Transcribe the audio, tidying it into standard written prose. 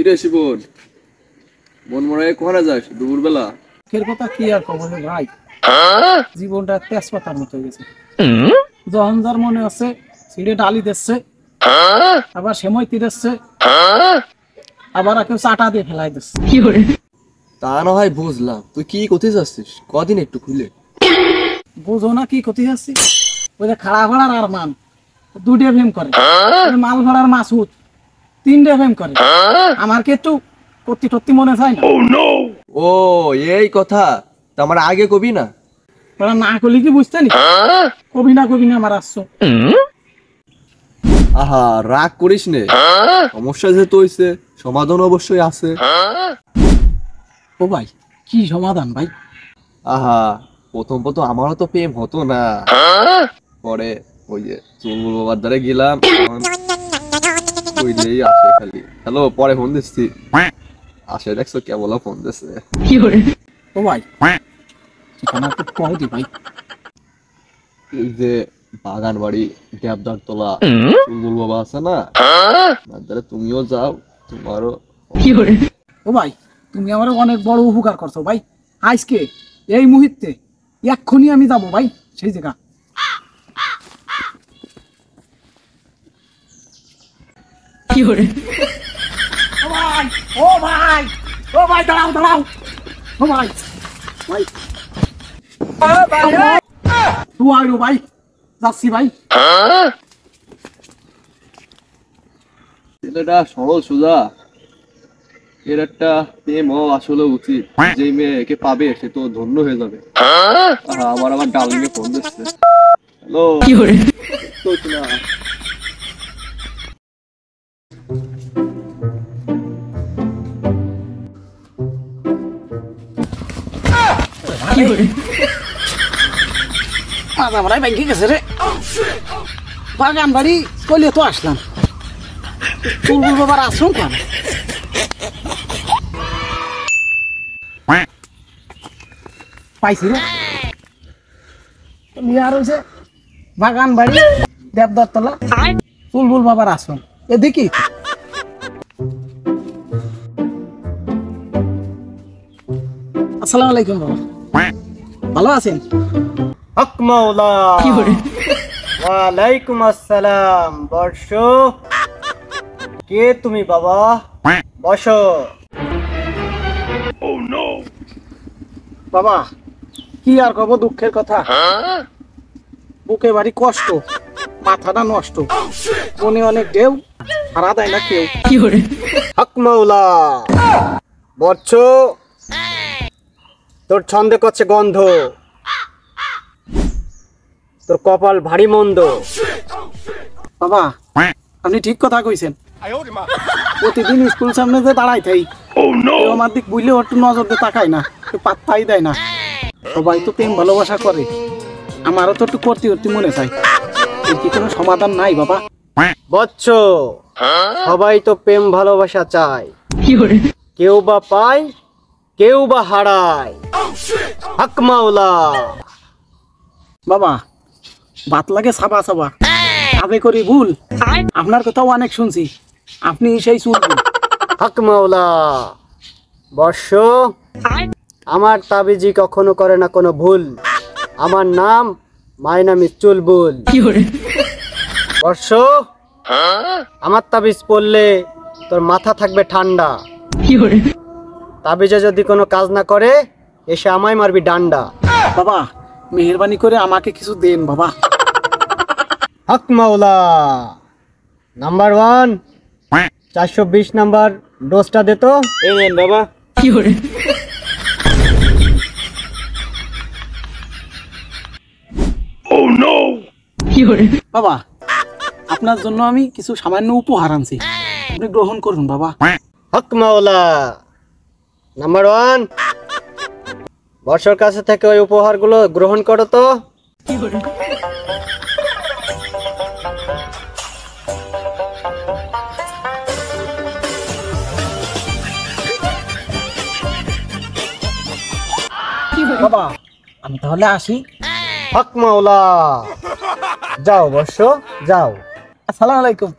কিরে শিবন, মন মরায় কোথায় যাস দুপুরবেলা? এর কথা কি আর কব ভাই, জীবনটা তেজপাতার মতো হয়ে গেছে। যখন যার মনে আছে সিঁড়ে ডালি দিচ্ছে, আবার সেময় দিচ্ছে, আবার কেউ চাটা দিয়ে ফেলাই দিচ্ছে। তা না হয় বুঝলাম, তুই কি করতে যাচ্ছিস কদিন একটু খুলে। বুঝো না কি ক্ষতি যাচ্ছি? ওই যে খাড়া ভাড়ার আর মান 2 ফেম করে, মাল ভাড়ার মাসুদ 3 ফেম করে। আমার কি একটু কত্তি টত্তি মনে চায় না? ও এই কথা, তা আমার আগে কবি না? ওরা না করলে কি বুঝতে নি? কবি না আমার আসছো। আহা রাগ করিস নে, সমস্যা যেহেতু হইছে সমাধান অবশ্যই আছে। ও ভাই, কি সমাধান ভাই? আহা প্রথম আমারও তো প্রেম হতো না, পরে ওই যে চুলবুল বাবার দ্বারে গেলাম, কইলেই আসে খালি হ্যালো, পরে ফোন দিচ্ছি আসে, দেখছো কেবল ফোন দিচ্ছে। ও ভাই ঠিকানা একটু কও দি ভাই। এই যে বাগান বাড়ি দেবদার তোলা চুলবুল বাবা আছে না, তার দ্বারা তুমিও যাও, তোমারও। ও ভাই তুমি আমার অনেক বড় উপকার করছো ভাই। আজকে এই মুহূর্তে এক্ষুনি আমি যাবো ভাই সেই জায়গা। ও ভাই ও ভাই ও ভাই দাঁড়াও দাঁড়াও, ও ভাই ভাই তুই আইরো ভাই, যাচ্ছি ভাই। ছেলেটা সরল সোজা, এর একটা প্রেম হওয়া আসলে উচিত। যে মেয়েকে পাবে সে তো ধন্য হয়ে যাবে। আমার ডার্লিং এ ফোন দিচ্ছে, হ্যালো তো না। আমরা ব্যাংকে গেছে রে, বাগান বাড়ি কইলে তো আসলাম, চুলবুল বাবার আশ্রম কেন? পাইছি রে, আর হয়েছে বাগান বাড়ি দেবদার তলা চুলবুল বাবার আশ্রম। এ দেখি আসসালামু আলাইকুম বাবা, ভালো আছেন? হক মাওলা। ওয়ালাইকুম আসসালাম। বর্ষ, কে তুমি বাবা? বসো। বাবা কি আর কব, দুঃখের কথা, বুকে বাড়ি কষ্ট, মাথাটা নষ্ট, মনে অনেক ঢেউ, হারা দেয় না কেউ। হক মাওলা। বর্ষ, তোর ছন্দে করছে গন্ধ, তোর কপাল ভারী মন্দ। বাবা আপনি ঠিক কথা কইছেন, প্রতিদিন স্কুল সামনে যে দাঁড়াই থাই, কেউ আমার দিক বুঝলেও একটু নজর দিয়ে তাকায় না, একটু পাত্তাই দেয় না। সবাই তো প্রেম ভালোবাসা করে, আমারও তো একটু করতে করতে মনে চাই। এর কি কোনো সমাধান নাই বাবা? বৎস, সবাই তো প্রেম ভালোবাসা চায়, কেউ বা পায় কেউ বা হারায়। হক মাওলা। বাবা ভাত লাগে সাবা সাবা, আবে করি ভুল, আপনার কথাও অনেক শুনছি, আপনি সেই চুলবুল। হক মাওলা। বর্ষ, আমার তাবিজি কখনো করে না কোনো ভুল, আমার নাম মাই নাম ইজ চুলবুল। বর্ষ, আমার তাবিজ পড়লে তোর মাথা থাকবে ঠান্ডা, তাবিজে যদি কোনো কাজ না করে এসে আমায় মারবি ডান্ডা। বাবা মেহেরবানি করে আমাকে কিছু দেন বাবা। হক মাওলা। নাম্বার 1 420 নাম্বার ডোজটা দে তো। এই নেন বাবা। বাবা আপনার জন্য আমি কিছু সামান্য উপহার আনছি, আপনি গ্রহণ করুন বাবা। হক মাওলা। নাম্বার 1 বর্ষার কাছে থেকে ওই উপহারগুলো গ্রহণ করো তো। বাবা আমি তাহলে আসি। হক মাওলা। যাও বর্ষ যাও। আসসালামু আলাইকুম।